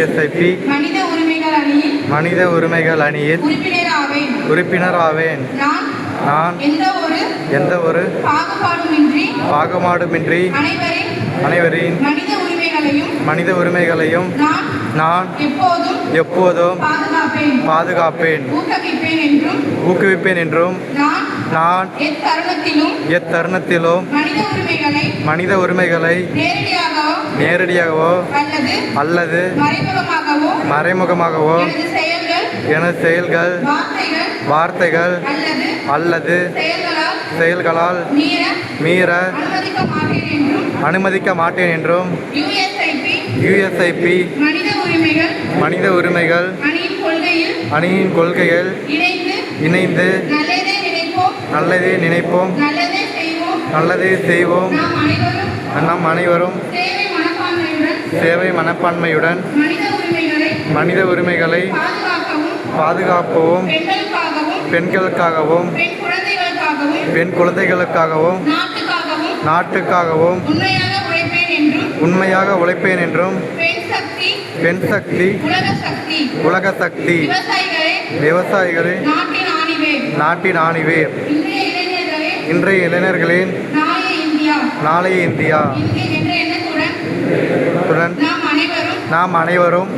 யுஎஸ்ஐபி மனித உரிமைகள் அணியில் உறுப்பினராவேன். நான் எந்த ஒரு பாகுபாடுமின்றி அனைவரின் மனித உரிமைகளையும் நான் எப்போதும் பாதுகாப்பேன், ஊக்குவிப்பேன் என்றும் நான் எத்தருணத்திலும் மனித உரிமைகளை நேரடியாகவோ அல்லது மறைமுகமாகவோ எனது செயல்கள், வார்த்தைகள் அல்லது செயல்களால் மீற அனுமதிக்க மாட்டேன் என்றும் யுஎஸ்ஐபி மனித உரிமைகள் அணியின் கொள்கையில் இணைந்து நல்லதே நினைப்போம், நல்லதே செய்வோம். நம் அனைவரும் சேவை மனப்பான்மையுடன் மனித உரிமைகளை பாதுகாப்பவும், பெண்களுக்காகவும் பெண் குழந்தைகளுக்காகவும் நாட்டுக்காகவும் உண்மையாக உழைப்பேன் என்றும் பெண் சக்தி உலக சக்தி, விவசாயிகளே நாட்டின் ஆணிவேர். இன்றைய இளைஞர்களின் நாளைய இந்தியா நாம் அனைவரும்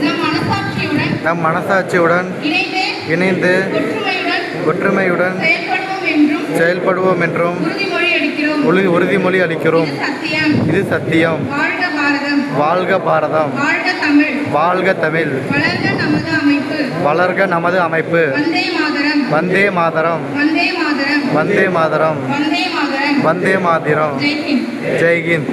நம் மனசாட்சியுடன் இணைந்து ஒற்றுமையுடன் செயல்படுவோம் என்றும் உறுதிமொழி அளிக்கிறோம். இது சத்தியம். வாழ்க பாரதம், வாழ்க தமிழ், வளர்க நமது அமைப்பு. வந்தே மாதரம், வந்தே மாதரம், வந்தே மாதரம். ஜெய்ஹிந்த்.